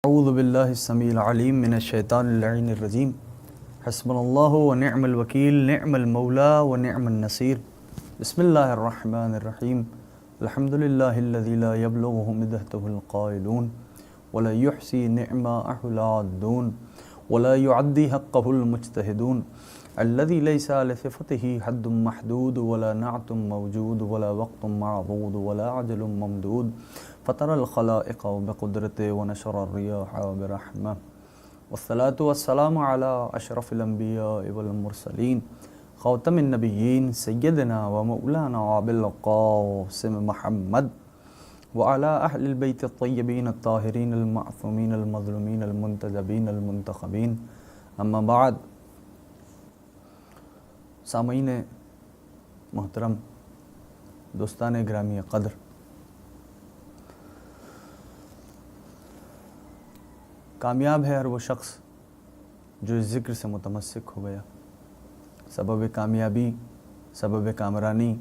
اعوذ باللہ السمیع العلیم من الشیطان اللعین الرجیم حسبنا اللہ ونعم الوکیل نعم المولا ونعم النصیر بسم اللہ الرحمن الرحیم الحمد للہ الذی لا یبلغہ مدحتہ القائلون ولا یحصی نعماءہ العادون ولا یعدی حقہ المجتہدون الذی لیس لصفتہ حد محدود ولا نعت موجود ولا وقت معبود ولا عجل ممدود فطر الخلائق بقدرته ونشر الرياح برحمه والصلاة والسلام على أشرف الأنبياء والمرسلين خاتم النبيين سيدنا ومولانا أبي القاسم محمد وعلى أهل البيت الطيبين الطاهرين المعصومين المظلومين المنتجبين المنتخبين أما بعد. سامعین محترم، دوستان گرامی قدر، کامیاب ہے ہر وہ شخص جو اس ذکر سے متمسک ہو گیا. سبب کامیابی، سبب کامرانی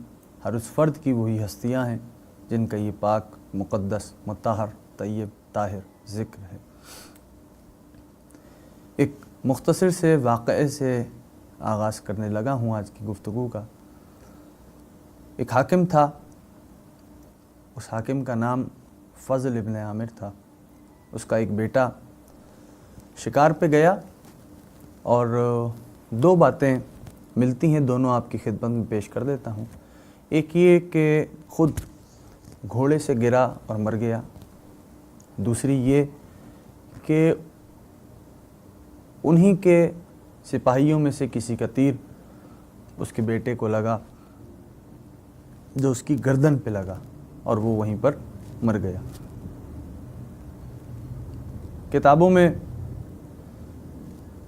ہر اس فرد کی وہی ہستیاں ہیں جن کا یہ پاک، مقدس، مطہر، طیب، طاہر ذکر ہے. ایک مختصر سے واقعے سے آغاز کرنے لگا ہوں آج کی گفتگو کا. ایک حاکم تھا، اس حاکم کا نام فضل ابن عامر تھا. اس کا ایک بیٹا شکار پہ گیا اور دو باتیں ملتی ہیں، دونوں آپ کی خدمت میں پیش کر دیتا ہوں. ایک یہ کہ خود گھوڑے سے گرا اور مر گیا. دوسری یہ کہ انہی کے سپاہیوں میں سے کسی کا تیر اس کے بیٹے کو لگا جو اس کی گردن پہ لگا اور وہ وہیں پر مر گیا. کتابوں میں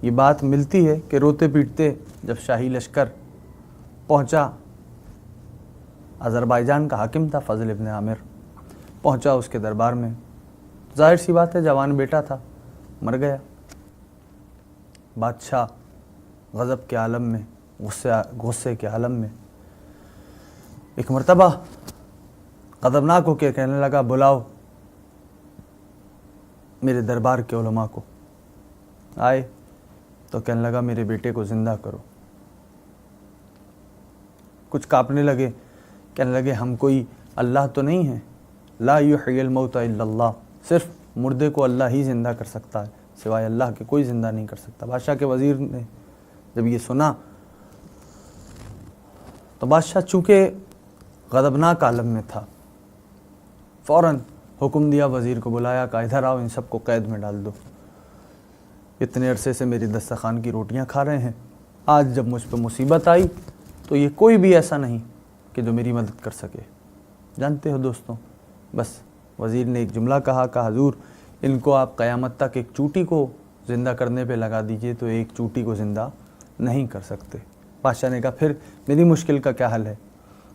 یہ بات ملتی ہے کہ روتے پیٹتے جب شاہی لشکر پہنچا، آذربائیجان کا حاکم تھا فضل ابن عامر، پہنچا اس کے دربار میں. ظاہر سی بات ہے، جوان بیٹا تھا، مر گیا. بادشاہ غضب کے عالم میں، غصے کے عالم میں ایک مرتبہ غضبناک ہو کے کہنے لگا، بلاؤ میرے دربار کے علماء کو. آئے تو کہنے لگا، میرے بیٹے کو زندہ کرو. کچھ کانپنے لگے، کہنے لگے، ہم کوئی اللہ تو نہیں ہیں، لا یحیی الموت الا اللہ، صرف مردے کو اللہ ہی زندہ کر سکتا ہے، سوائے اللہ کے کوئی زندہ نہیں کر سکتا. بادشاہ کے وزیر نے جب یہ سنا تو بادشاہ چونکہ غضبناک عالم میں تھا، فوراً حکم دیا، وزیر کو بلایا، کہا ادھر آؤ، ان سب کو قید میں ڈال دو. اتنے عرصے سے میری دسترخوان کی روٹیاں کھا رہے ہیں، آج جب مجھ پہ مصیبت آئی تو یہ کوئی بھی ایسا نہیں کہ جو میری مدد کر سکے. جانتے ہو دوستوں، بس وزیر نے ایک جملہ کہا حضور ان کو آپ قیامت تک ایک چوٹی کو زندہ کرنے پہ لگا دیجئے تو ایک چوٹی کو زندہ نہیں کر سکتے. بادشاہ نے کہا پھر میری مشکل کا کیا حل ہے؟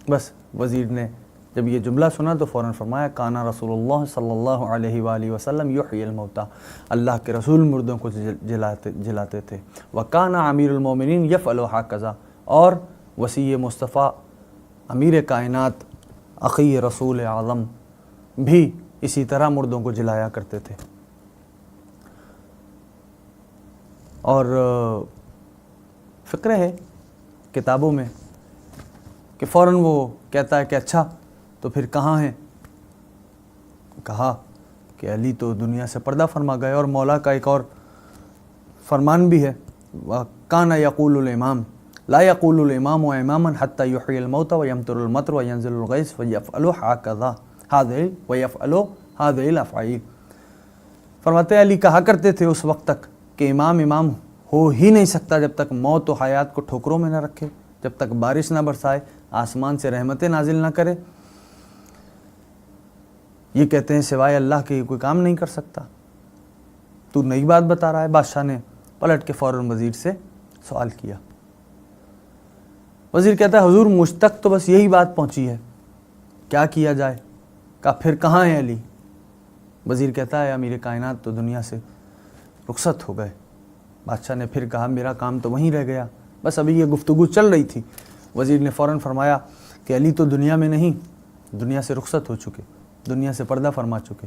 بس وزیر نے جب یہ جملہ سنا تو فوراً فرمایا، کانا رسول اللہ صلی اللہ علیہ وآلہ وسلم یحیی الموتیٰ، اللہ کے رسول مردوں کو جلاتے تھے. وکان امیر المومنین یفعل ہکذا، اور وصی مصطفیٰ امیر کائنات اخی رسول اعظم بھی اسی طرح مردوں کو جلایا کرتے تھے. اور فکر ہے کتابوں میں کہ فوراً وہ کہتا ہے کہ اچھا تو پھر کہاں ہیں؟ کہا کہ علی تو دنیا سے پردہ فرما گئے. اور مولا کا ایک اور فرمان بھی ہے، وَكَانَ يَقُولُ الْإِمَامُ لَا يَقُولُ الْإِمَامُ وَإِمَامًا حَتَّى يُحْيِيَ الْمَوْتَ وَيَمْطِرُ الْمَطَرُ وَيَنزِلُ الْغَيْثُ وَيَفْعَلُ هَٰذِهِ وَيَفْعَلُ هَٰذِهِ الْأَفْعَالِ. فرماتے علی کہا کرتے تھے اس وقت تک کہ امام ہو ہی نہیں سکتا جب تک موت و حیات کو ٹھوکروں میں نہ رکھے، جب تک بارش نہ برسائے، آسمان سے رحمتیں نازل نہ کرے. یہ کہتے ہیں سوائے اللہ کے کوئی کام نہیں کر سکتا. تو نئی بات بتا رہا ہے؟ بادشاہ نے پلٹ کے فوراً وزیر سے سوال کیا. وزیر کہتا ہے حضور مجھ تک تو بس یہی بات پہنچی ہے، کیا کیا جائے؟ کہا پھر کہاں ہے علی؟ وزیر کہتا ہے امیر کائنات تو دنیا سے رخصت ہو گئے. بادشاہ نے پھر کہا میرا کام تو وہیں رہ گیا. بس ابھی یہ گفتگو چل رہی تھی، وزیر نے فوراً فرمایا کہ علی تو دنیا میں نہیں، دنیا سے رخصت ہو چکے، دنیا سے پردہ فرما چکے.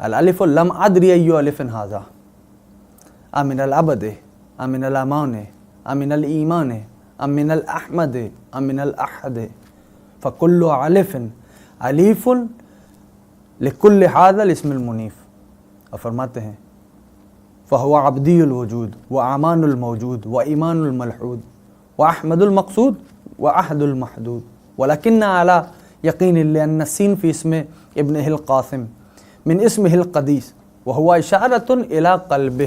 الالف لم ادری ایو الف ھذا امن العبد امن الامان امن الایمان امن الاحمد امن الاحد فکل الف الیف لکل ھذا الاسم المنیف. اور فرماتے ہیں فہو عبدی الوجود و امان الموجود و ایمان الملحود و احمد المقصود و احد المحدود ولکن علی یقین لأن السین فی اسم ابنہ القاسم من اسمہ القدیس وہو اشارۃ الی قلبہ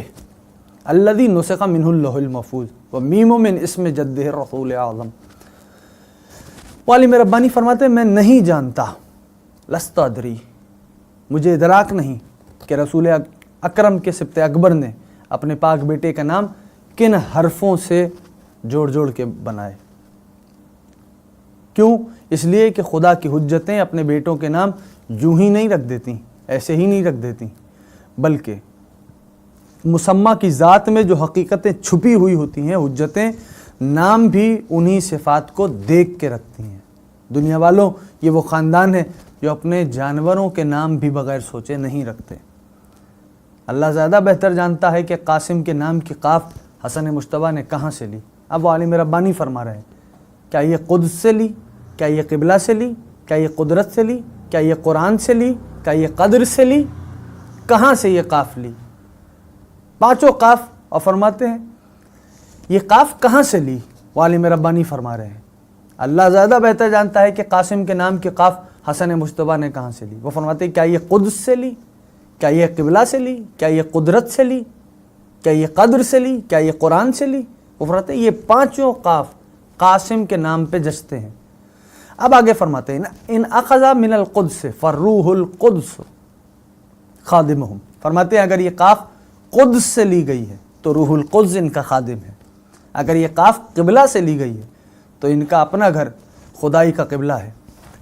الذی نسخ منہ اللوح المحفوظ ومیم من اسم جدہ الرسول اعظم. عالم ربانی فرماتے ہیں میں نہیں جانتا، لست ادری، مجھے ادراک نہیں کہ رسول اکرم کے سبط اکبر نے اپنے پاک بیٹے کا نام کن حرفوں سے جوڑ جوڑ کے بنائے. کیوں؟ اس لیے کہ خدا کی حجتیں اپنے بیٹوں کے نام یوں ہی نہیں رکھ دیتی، ایسے ہی نہیں رکھ دیتی، بلکہ مسمى کی ذات میں جو حقیقتیں چھپی ہوئی ہوتی ہیں، حجتیں، نام بھی انہی صفات کو دیکھ کے رکھتی ہیں. دنیا والوں، یہ وہ خاندان ہے جو اپنے جانوروں کے نام بھی بغیر سوچے نہیں رکھتے. اللہ زیادہ بہتر جانتا ہے کہ قاسم کے نام کی قاف حسن مجتبیٰ نے کہاں سے لی. اب وہ عالم ربانی فرما رہے ہیں کیا یہ قدس سے لی، کیا یہ قبلہ سے لی، کیا یہ قدرت سے لی، کیا یہ قرآن سے لی، کیا یہ قدر سے لی، کہاں سے یہ قاف لی؟ پانچوں قاف. اور فرماتے ہیں یہ قاف کہاں سے لی؟ وہ عالم ربانی فرما رہے ہیں اللہ زیادہ بہتر جانتا ہے کہ قاسم کے نام کی قاف حسن مجتبیٰ نے کہاں سے لی. وہ فرماتے ہیں کیا یہ قدس سے لی، کیا یہ قبلہ سے لی، کیا یہ قدرت سے لی، کیا یہ قدر سے لی، کیا یہ قرآن سے لی؟ وہ فرماتے ہیں یہ پانچوں قاف قاسم کے نام پہ جچتے ہیں. اب آگے فرماتے ہیں ان اخذ من القدس فروح القدس خادمہم. فرماتے ہیں اگر یہ قاف قدس سے لی گئی ہے تو روح القدس ان کا خادم ہے. اگر یہ قاف قبلہ سے لی گئی ہے تو ان کا اپنا گھر خدائی کا قبلہ ہے.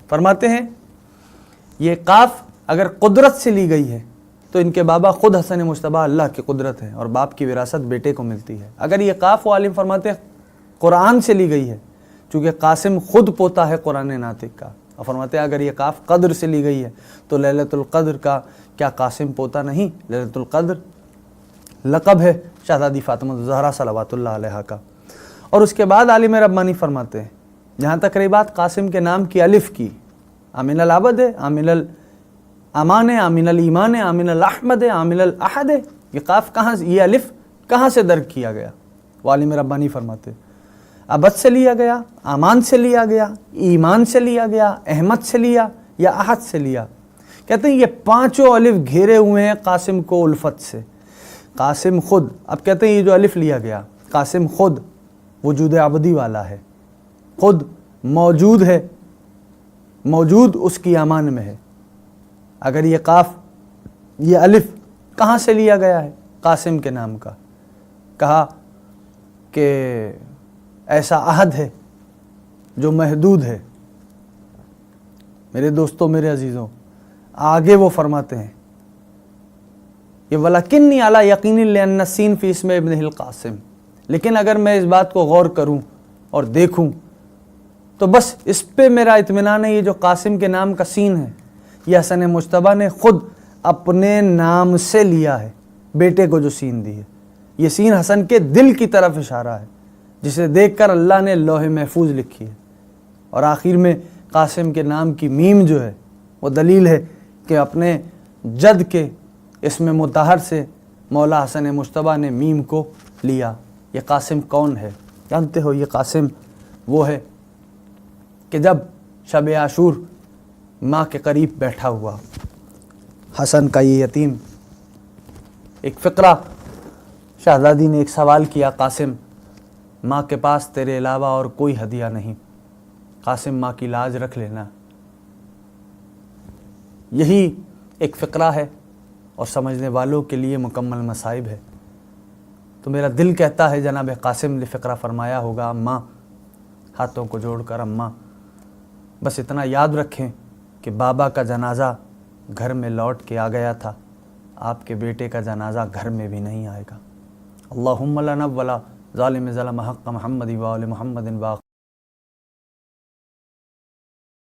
فرماتے ہیں یہ قاف اگر قدرت سے لی گئی ہے تو ان کے بابا خود حسن مجتبیٰ اللہ کی قدرت ہے اور باپ کی وراثت بیٹے کو ملتی ہے. اگر یہ قاف، وہ عالم فرماتے ہیں قرآن سے لی گئی ہے چونکہ قاسم خود پوتا ہے قرآن ناطق کا. اور فرماتے ہیں اگر یہ قاف قدر سے لی گئی ہے تو لیلۃ القدر کا کیا قاسم پوتا نہیں؟ لیلۃ القدر لقب ہے شہزادی فاطمہ الزہرا صلوات اللہ علیہا کا. اور اس کے بعد عالم ربانی فرماتے ہیں جہاں تک رہی بات قاسم کے نام کی الف کی، امن العبد ہے، امن الامان ہے، امن الایمان ہے، امن الاحمد ہے، امن الاحد ہے. یہ قاف کہاں سے، یہ الف کہاں سے درج کیا گیا؟ وہ عالم ربانی فرماتے ہیں ابد سے لیا گیا، امان سے لیا گیا، ایمان سے لیا گیا، احمد سے لیا یا احد سے لیا. کہتے ہیں یہ پانچوں الف گھیرے ہوئے ہیں قاسم کو الفت سے. قاسم خود، اب کہتے ہیں یہ جو الف لیا گیا، قاسم خود وجود عبدی والا ہے، خود موجود ہے، موجود اس کی امان میں ہے. اگر یہ قاف، یہ الف کہاں سے لیا گیا ہے؟ قاسم کے نام کا. کہا کہ ایسا عہد ہے جو محدود ہے. میرے دوستوں، میرے عزیزوں، آگے وہ فرماتے ہیں یہ وَلَكِنِّي عَلَى يَقِينٍ لِأَنَّ السِّينَ فِي اسْمِ ابْنِهِ الْقَاسِمِ. لیکن اگر میں اس بات کو غور کروں اور دیکھوں تو بس اس پہ میرا اطمینان ہے، یہ جو قاسم کے نام کا سین ہے یہ حسن مجتبیٰ نے خود اپنے نام سے لیا ہے. بیٹے کو جو سین دی ہے، یہ سین حسن کے دل کی طرف اشارہ ہے جسے دیکھ کر اللہ نے لوح محفوظ لکھی ہے. اور آخر میں قاسم کے نام کی میم جو ہے وہ دلیل ہے کہ اپنے جد کے اسم مطہر سے مولا حسن مجتبیٰ نے میم کو لیا. یہ قاسم کون ہے جانتے ہو؟ یہ قاسم وہ ہے کہ جب شب عاشور ماں کے قریب بیٹھا ہوا حسن کا یہ یتیم، ایک فقرہ، شہزادی نے ایک سوال کیا، قاسم ماں کے پاس تیرے علاوہ اور کوئی ہدیہ نہیں، قاسم ماں کی لاج رکھ لینا. یہی ایک فقرہ ہے اور سمجھنے والوں کے لیے مکمل مصائب ہے. تو میرا دل کہتا ہے جناب قاسم نے فقرہ فرمایا ہوگا اماں، ہاتھوں کو جوڑ کر اماں بس اتنا یاد رکھیں کہ بابا کا جنازہ گھر میں لوٹ کے آ گیا تھا، آپ کے بیٹے کا جنازہ گھر میں بھی نہیں آئے گا. اللہم لنا ولا ظالم ظلم حق محمد و آل محمد باق